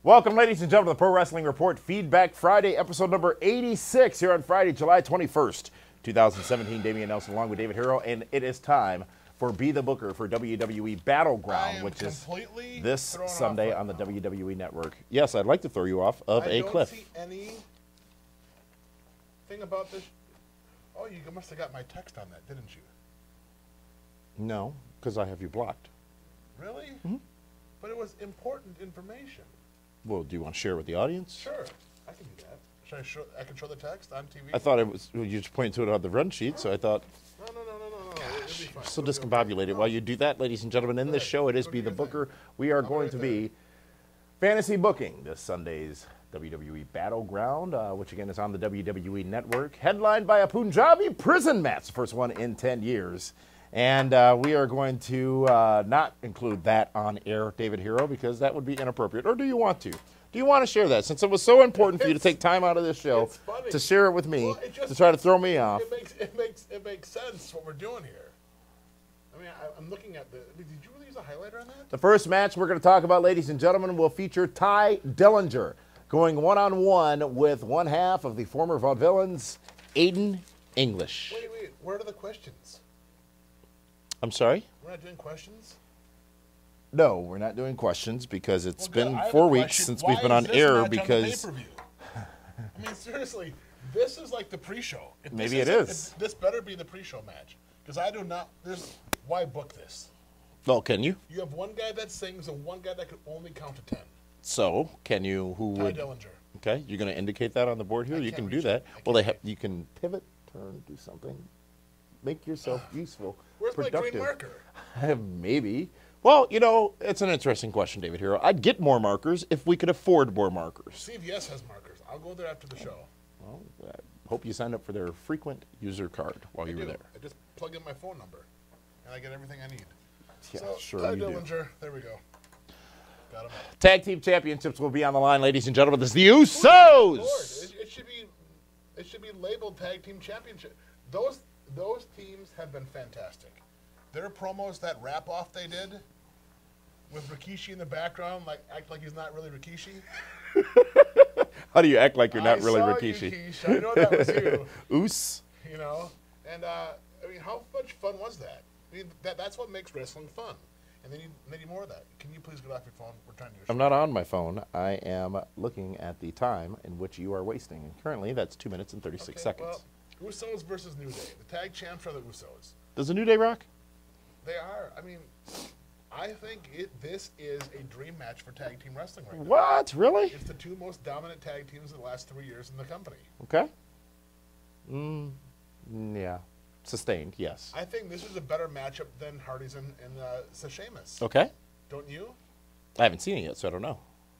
Welcome, ladies and gentlemen, to the Pro Wrestling Report Feedback Friday, episode number 86, here on Friday, July 21st, 2017. Damian Nelson along with David Hero, and it is time for Be the Booker for WWE Battleground, which is this Sunday on the WWE Network. Yes, I'd like to throw you off of a cliff. I don't see anything about this. Oh, you must have got my text on that, didn't you? No, because I have you blocked. Really? Mm-hmm. But it was important information. Well, do you want to share with the audience? Sure, I can do that. Should I show? I can show the text on TV. I thought it was you just pointed to it on the run sheet, so I thought. No. Gosh, so discombobulated. While you do that, ladies and gentlemen, in this show, it is Be the Booker. We are going to be fantasy booking this Sunday's WWE Battleground, which again is on the WWE Network, headlined by a Punjabi prison match, the first one in 10 years. And we are going to not include that on air, David Hero, because that would be inappropriate. Or do you want to? Do you want to share that? Since it was so important for you to take time out of this show to share it with me, to try to throw me off. It makes sense what we're doing here. I mean, I'm looking at the. Did you really use a highlighter on that? The first match we're going to talk about, ladies and gentlemen, will feature Ty Dillinger going one-on-one with one half of the former Vaudevillains, Aiden English. Wait. Where are the questions? I'm sorry? We're not doing questions? No, we're not doing questions because it's been 4 weeks since we've been on air because... I mean, seriously, this is like the pre-show. Maybe it is. This better be the pre-show match because I do not... Why book this? Well, can you? You have one guy that sings and one guy that can only count to 10. So, can you... Ty Dillinger. Okay, you're going to indicate that on the board here? You can do that. Well, you can pivot, turn, do something. Make yourself useful. Where's productive. My green marker? Maybe. Well, you know, it's an interesting question, David Hero. I'd get more markers if we could afford more markers. CVS has markers. I'll go there after the show. Well, I hope you signed up for their frequent user card while you were there. I just plug in my phone number, and I get everything I need. Yeah, so, sure Ty you do. Dillinger, there we go. Got him. Tag Team Championships will be on the line, ladies and gentlemen. This is the Usos! Lord, it should be labeled Tag Team Championship. Those teams have been fantastic. Their promos, that wrap-off they did with Rikishi in the background, act like he's not really Rikishi. How do you act like you're not really Rikishi? I know that was you. Oos. You know? And, I mean, how much fun was that? I mean, that's what makes wrestling fun. And they need more of that. Can you please get off your phone? We're trying to do a show. I'm not on my phone. I am looking at the time in which you are wasting. And currently, that's 2 minutes and 36 seconds. Well, Usos versus New Day. The tag champs are the Usos. Does the New Day rock? They are. I mean, I think this is a dream match for tag team wrestling right now. What? Really? It's the two most dominant tag teams in the last 3 years in the company. Okay. Yeah. Sustained, yes. I think this is a better matchup than Hardy's and Sheamus. Okay. Don't you? I haven't seen it yet, so I don't know.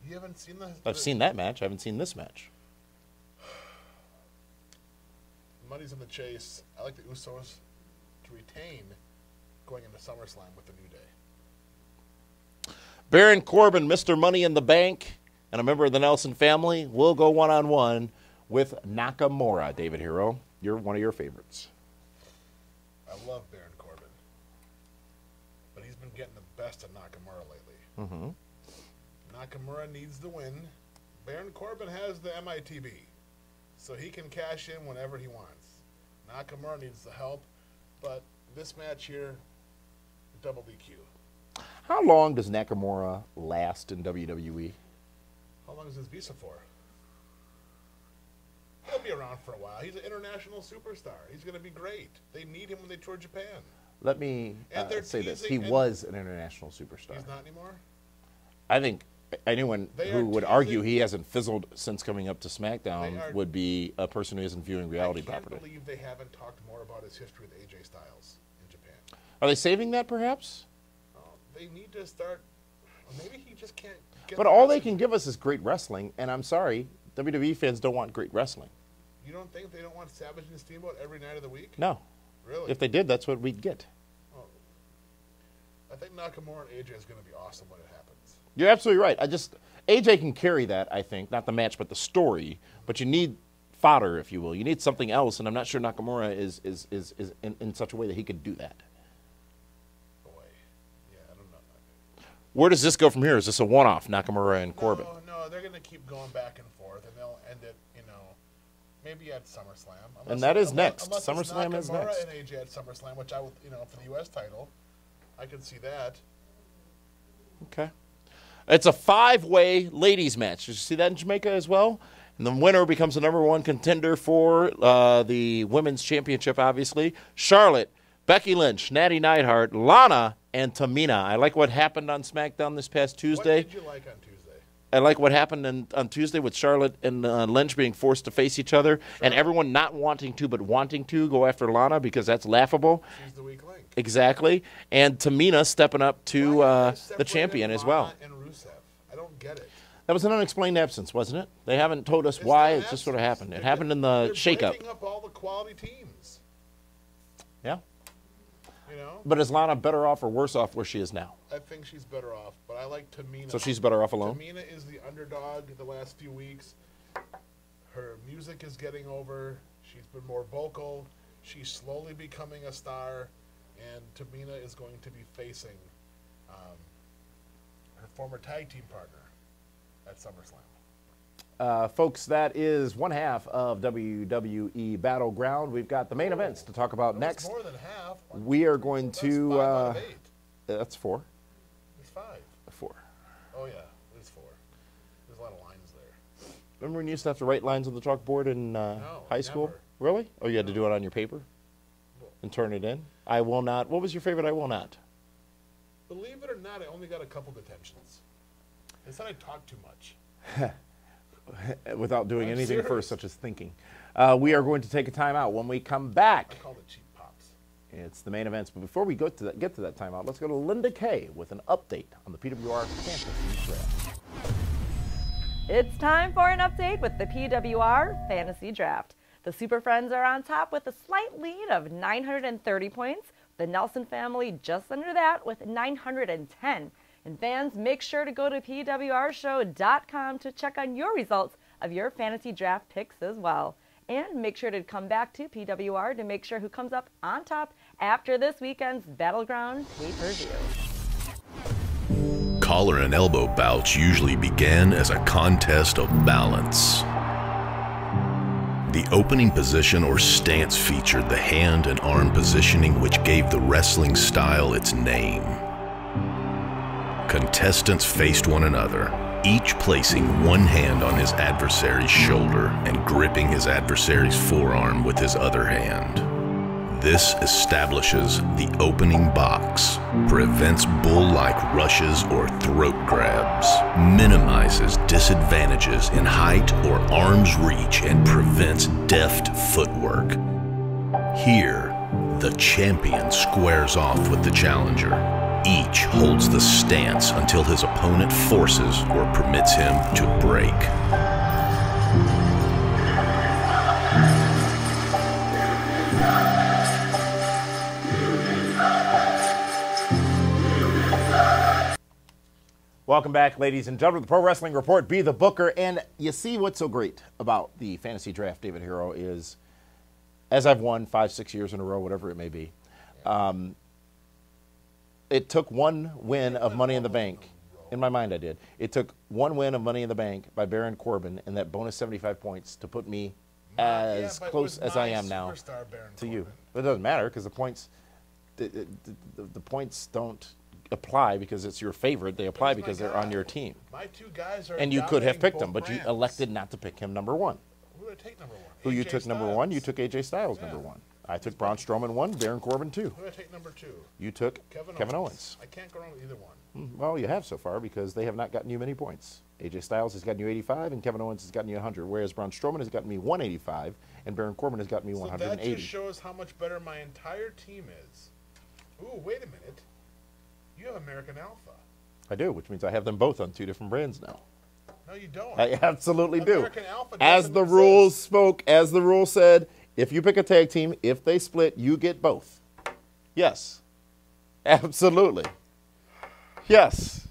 You haven't seen the... I've seen that match. I haven't seen this match. Money's in the chase. I like the Usos to retain going into SummerSlam with the New Day. Baron Corbin, Mr. Money in the Bank, and a member of the Nelson family will go one-on-one with Nakamura, David Hero. You're one of your favorites. I love Baron Corbin. But he's been getting the best of Nakamura lately. Mm-hmm. Nakamura needs the win. Baron Corbin has the MITB, so he can cash in whenever he wants. Nakamura needs the help, but this match here, double DQ. How long does Nakamura last in WWE? How long is his visa for? He'll be around for a while. He's an international superstar. He's going to be great. They need him when they tour Japan. Let me say this. He was an international superstar. He's not anymore? I think anyone who would argue he hasn't fizzled since coming up to SmackDown would be a person who isn't viewing reality properly. I can't believe they haven't talked more about his history with AJ Styles in Japan. Are they saving that, perhaps? They need to start... Maybe he just can't get... But all they can give us is great wrestling, and I'm sorry, WWE fans don't want great wrestling. You don't think they don't want Savage and Steamboat every night of the week? No. Really? If they did, that's what we'd get. Oh. I think Nakamura and AJ is going to be awesome when it happens. You're absolutely right. AJ can carry that, I think. Not the match, but the story. But you need fodder, if you will. You need something else, and I'm not sure Nakamura is in such a way that he could do that. Boy. Yeah, I don't know. Where does this go from here? Is this a one-off, Nakamura and Corbin? No, No, they're going to keep going back and forth, and they'll end it, you know, maybe at SummerSlam. And that is next. SummerSlam is next. And AJ at SummerSlam, which I would, you know, for the U.S. title, I could see that. Okay. It's a 5-way ladies match. Did you see that in Jamaica as well? And the winner becomes the #1 contender for the women's championship, obviously. Charlotte, Becky Lynch, Natty Neidhart, Lana, and Tamina. I like what happened on SmackDown this past Tuesday. What did you like on Tuesday? I like what happened on Tuesday with Charlotte and Lynch being forced to face each other, and everyone not wanting to but wanting to go after Lana because that's laughable. She's the weak link. Exactly. And Tamina stepping up to the champion as well. And Rusev. I don't get it. That was an unexplained absence, wasn't it? They haven't told us why. It just sort of happened. It happened in the shakeup. They're breaking up all the quality teams. Yeah. You know? But is Lana better off or worse off where she is now? I think she's better off, but I like Tamina. So she's better off alone? Tamina is the underdog the last few weeks. Her music is getting over. She's been more vocal. She's slowly becoming a star. And Tamina is going to be facing her former tag team partner at SummerSlam. Folks, that is one half of WWE Battleground. We've got the main events to talk about next. More than half. We are going to... That's 5 out of 8. That's 4. It's 5. 4. Oh, yeah. It's 4. There's a lot of lines there. Remember when you used to have to write lines on the chalkboard in high school? Never. Really? Oh, you had to do it on your paper? And turn it in? I will not. What was your favorite I will not? Believe it or not, I only got a couple detentions. They said I talked too much. Without doing I'm anything serious. first, such as thinking. We are going to take a timeout. When we come back, I call it cheap pops. it's the main events. But before we get to that timeout, let's go to Linda Kay with an update on the PWR Fantasy Draft. It's time for an update with the PWR Fantasy Draft. The Super Friends are on top with a slight lead of 930 points. The Nelson family just under that with 910. And fans, make sure to go to PWRshow.com to check on your results of your fantasy draft picks as well. And make sure to come back to PWR to make sure who comes up on top after this weekend's Battleground pay-per-view. Collar and elbow bouts usually began as a contest of balance. The opening position or stance featured the hand and arm positioning which gave the wrestling style its name. Contestants faced one another, each placing one hand on his adversary's shoulder and gripping his adversary's forearm with his other hand. This establishes the opening box, prevents bull-like rushes or throat grabs, minimizes disadvantages in height or arm's reach, and prevents deft footwork. Here, the champion squares off with the challenger. Each holds the stance until his opponent forces or permits him to break. Welcome back, ladies and gentlemen. The Pro Wrestling Report, Be the Booker. And you see what's so great about the fantasy draft, David Hero, is as I've won 5-6 years in a row, whatever it may be, it took one win of Money in the Bank. In my mind, I did. It took one win of Money in the Bank by Baron Corbin and that bonus 75 points to put me as close as I am now to you. But it doesn't matter because the points, the points don't apply because it's your favorite. They apply because they're on your team. My two guys are and you could have picked him, both but you brands. elected not to pick him number 1. Who did I take number 1? Who you AJ took number Styles. 1? You took AJ Styles number 1. I took Braun Strowman 1, Baron Corbin 2. Who did I take number 2? You took Kevin Owens. Owens. I can't go wrong with either one. Well, you have so far because they have not gotten you many points. AJ Styles has gotten you 85 and Kevin Owens has gotten you 100, whereas Braun Strowman has gotten me 185 and Baron Corbin has gotten me 180. So that just shows how much better my entire team is. Ooh, wait a minute. You have American Alpha. I do, which means I have them both on 2 different brands now. No, you don't. I absolutely do. American Alpha As doesn't the exist. rules spoke, as the rule said, if you pick a tag team, if they split, you get both. Yes. Absolutely. Yes.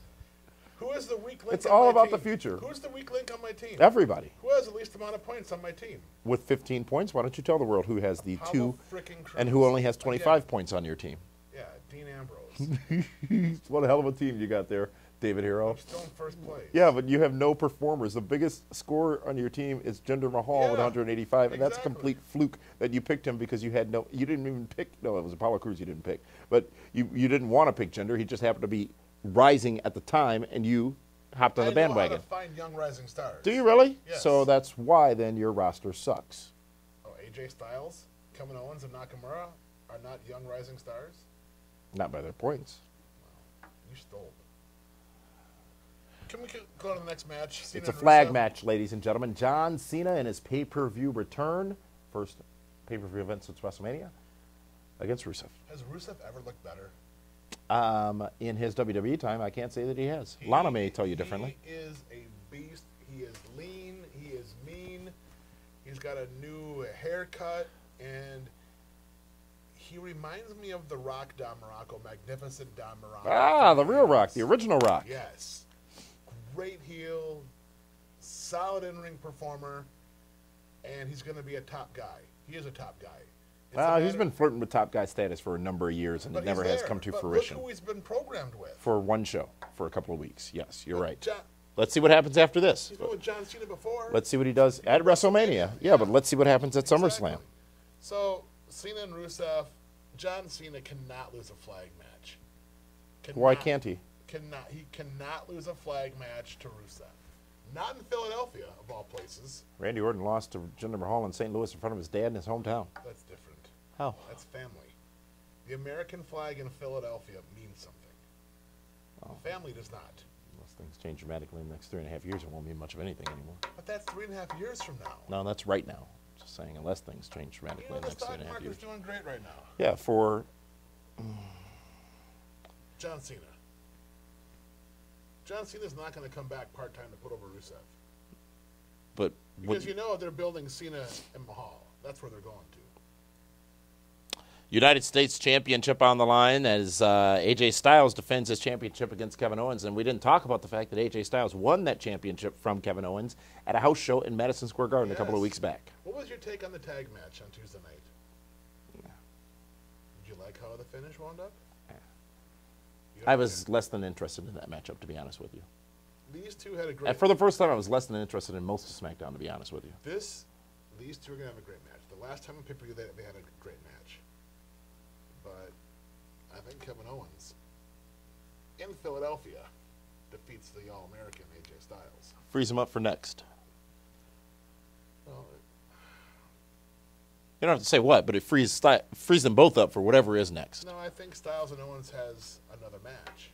Who is the weak link It's on all my about team? the future. Who's the weak link on my team? Everybody. Who has the least amount of points on my team? With 15 points, why don't you tell the world who has the Apollo 2 frickin' Crews. and who only has 25 Again. points on your team? Yeah, Dean Ambrose. What a hell of a team you got there. David Hero. I'm still in first place. Yeah, but you have no performers. The biggest scorer on your team is Jinder Mahal with 185, and that's a complete fluke that you picked him because you didn't even pick. No, it was Apollo Crews you didn't pick, but you didn't want to pick Jinder. He just happened to be rising at the time, and you hopped on the bandwagon. I know how to find young rising stars. Do you really? Yes. So that's why then your roster sucks. Oh, AJ Styles, Kevin Owens, and Nakamura are not young rising stars? Not by their points. Wow. You stole. Can we go to the next match? Cena It's a and flag Rusev? match, ladies and gentlemen. John Cena in his pay-per-view return, first pay-per-view event since WrestleMania, against Rusev. Has Rusev ever looked better? In his WWE time, I can't say that he has. Lana may tell you differently. He is a beast. He is lean. He is mean. He's got a new haircut, and he reminds me of the Rock Don Morocco, magnificent Don Morocco. Ah, the real Rock, the original Rock. Yes. Great heel, solid in-ring performer, and he's going to be a top guy. He is a top guy. He's been flirting with top guy status for a number of years, and it never has come to fruition. Look who he's been programmed with. For one show, for a couple of weeks. Yes, you're right. John, Let's see what happens after this. he's been with John Cena before. Let's see what he does at WrestleMania. Yeah, but let's see what happens at SummerSlam. Exactly. So, Cena and Rusev, John Cena cannot lose a flag match. Why can't he? He cannot lose a flag match to Rusev. Not in Philadelphia, of all places. Randy Orton lost to Jinder Mahal in St. Louis in front of his dad in his hometown. That's different. How? That's family. The American flag in Philadelphia means something. Oh. Family does not. Unless things change dramatically in the next 3.5 years, it won't mean much of anything anymore. But that's 3.5 years from now. No, that's right now. Just saying, unless things change dramatically in the The next stock 3.5 market's years. doing great right now. Yeah, for John Cena. John Cena's not going to come back part-time to put over Rusev. but Because you know they're building Cena and Mahal. That's where they're going to. United States Championship on the line as AJ Styles defends his championship against Kevin Owens. And we didn't talk about the fact that AJ Styles won that championship from Kevin Owens at a house show in Madison Square Garden a couple of weeks back. What was your take on the tag match on Tuesday night? Did you like how the finish wound up? I was less than interested in that matchup, to be honest with you. These two had a great And for the first time, I was less than interested in most of SmackDown, to be honest with you. These two are going to have a great match. The last time on pay-per-view, they had a great match. But I think Kevin Owens, in Philadelphia, defeats the All-American AJ Styles. Freeze him up for next. Well, You don't have to say what, but it frees them both up for whatever is next. no, I think Styles and Owens has another match.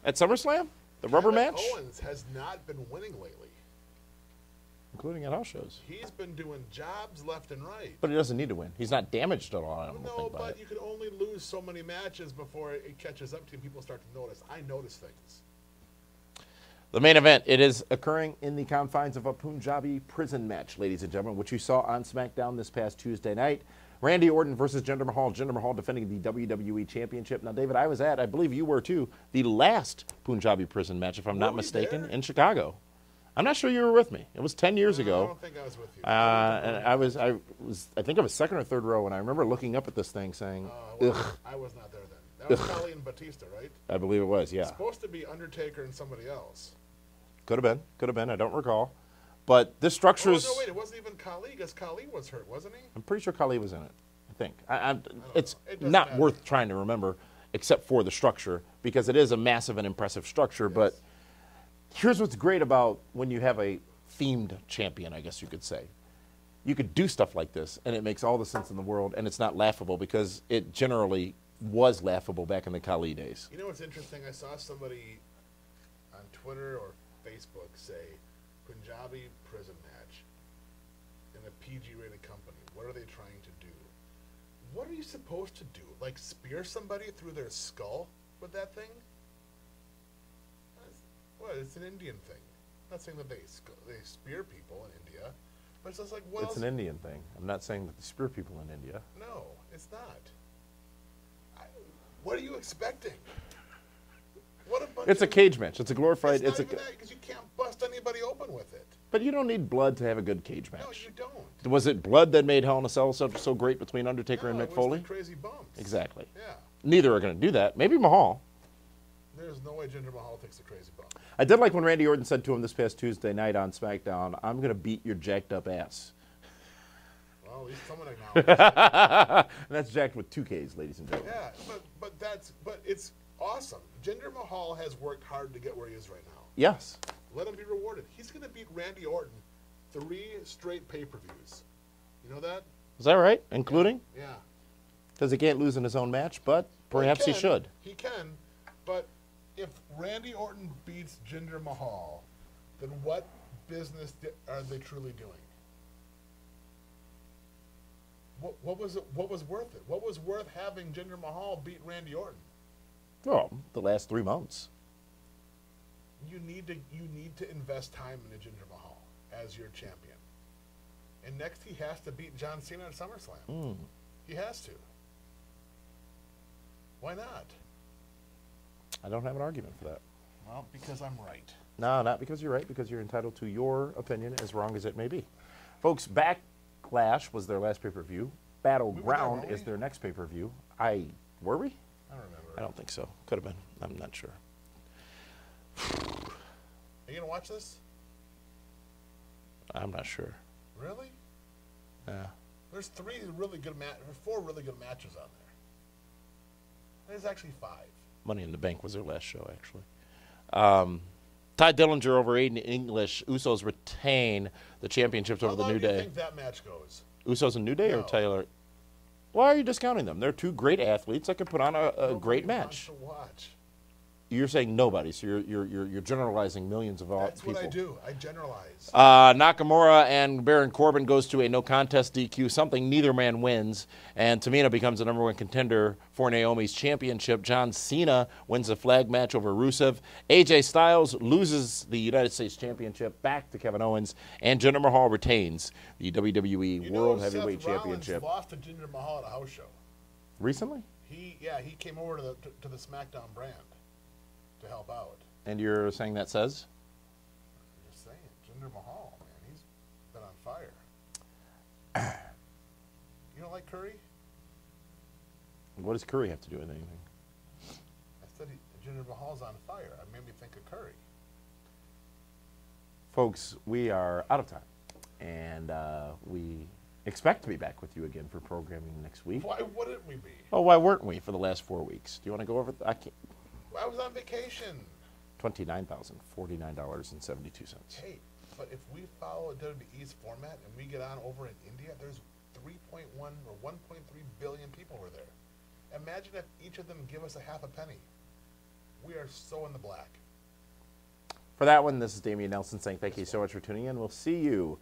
At SummerSlam? The rubber Kevin match? Owens has not been winning lately. Including at house shows. He's been doing jobs left and right. But he doesn't need to win. He's not damaged at all, I don't No, think, by but it. you can only lose so many matches before it catches up to you and people start to notice. I notice things. The main event, it is occurring in the confines of a Punjabi prison match, ladies and gentlemen, which you saw on SmackDown this past Tuesday night. Randy Orton versus Jinder Mahal. Jinder Mahal defending the WWE Championship. Now, David, I was at, I believe you were too, the last Punjabi prison match, if I'm not mistaken, in Chicago. I'm not sure you were with me. It was 10 years ago. I don't think I was with you. And I think I was second or third row, and I remember looking up at this thing saying, ugh. I was not there then. That was Khali and Batista, right? I believe it was, yeah. It's supposed to be Undertaker and somebody else. Could have been. I don't recall. But this structure's... Oh, no, wait, it wasn't even Khali, because Khali was hurt, wasn't he? I'm pretty sure Khali was in it, I think. It's It doesn't not matter. worth trying to remember, except for the structure, because it is a massive and impressive structure. Yes. But here's what's great about when you have a themed champion, I guess you could say. You could do stuff like this, and it makes all the sense in the world, and it's not laughable, because it generally was laughable back in the Khali days. You know what's interesting? I saw somebody on Twitter or Facebook say, Punjabi prison match in a PG-rated company. What are they trying to do? What are you supposed to do? Like spear somebody through their skull with that thing? Well, it's an Indian thing. I'm not saying that they spear people in India, but it's just like, what It's else? an Indian thing. I'm not saying that they spear people in India. No, it's not. What are you expecting? What a bunch It's a cage match. It's a glorified... It's not even that, because you can't bust anybody open with it. But you don't need blood to have a good cage match. No, you don't. Was it blood that made Hell in a Cell so great between Undertaker and No, Mick it was Foley? the crazy bumps. Exactly. Yeah. Neither are going to do that. Maybe Mahal. There's no way Jinder Mahal takes the crazy bumps. I did like when Randy Orton said to him this past Tuesday night on SmackDown, "I'm going to beat your jacked up ass." Well, at least someone acknowledged. And that's jacked with 2 Ks, ladies and gentlemen. Yeah, but it's awesome. Jinder Mahal has worked hard to get where he is right now. Yes. Let him be rewarded. He's going to beat Randy Orton 3 straight pay-per-views. You know that? Is that right? Including? Yeah. Because he can't lose in his own match, but perhaps he should. He can, but if Randy Orton beats Jinder Mahal, then what business are they truly doing? What was worth it? What was worth having Jinder Mahal beat Randy Orton? Well, the last 3 months. You need to invest time into Jinder Mahal as your champion. And next he has to beat John Cena at SummerSlam. He has to. Why not? I don't have an argument for that. Well, because I'm right. No, not because you're right, because you're entitled to your opinion, as wrong as it may be. Folks, Backlash was their last pay-per-view. Battleground is their next pay-per-view. Were we? I don't remember. I don't think so. Could have been. I'm not sure. Are you going to watch this? I'm not sure. Really? Yeah. There's 4 really good matches on there. There's actually 5. Money in the Bank was their last show, actually. Ty Dillinger over Aiden English. Usos retain the championships over the New Day. How long do you think that match goes? Usos and New Day or Taylor? Why are you discounting them? They're 2 great athletes that could put on a great match. Wants to watch. You're saying nobody, so you're generalizing millions of people. That's what I do. I generalize. Nakamura and Baron Corbin goes to a no contest DQ, something neither man wins, and Tamina becomes the #1 contender for Naomi's championship. John Cena wins a flag match over Rusev. AJ Styles loses the United States Championship back to Kevin Owens, and Jinder Mahal retains the WWE World Heavyweight Championship. Rollins lost to Jinder Mahal at a house show Recently? He came over to the SmackDown brand to help out. And you're saying that says? I'm just saying, Jinder Mahal, man, he's been on fire. You don't like Curry? What does Curry have to do with anything? I said Jinder Mahal's on fire. It made me think of Curry. Folks, we are out of time, and we expect to be back with you again for programming next week. Why wouldn't we be? Oh, why weren't we for the last 4 weeks? Do you want to go over? I can't. I was on vacation. $29,049.72. Hey, but if we follow WWE's format and we get on over in India, there's 3.1 or 1.3 billion people over there. Imagine if each of them give us a half a penny. We are so in the black. For that one, this is Damian Nelson saying thank you so much for tuning in. We'll see you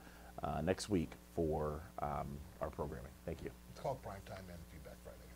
next week for our programming. Thank you. It's called Primetime and Feedback Friday.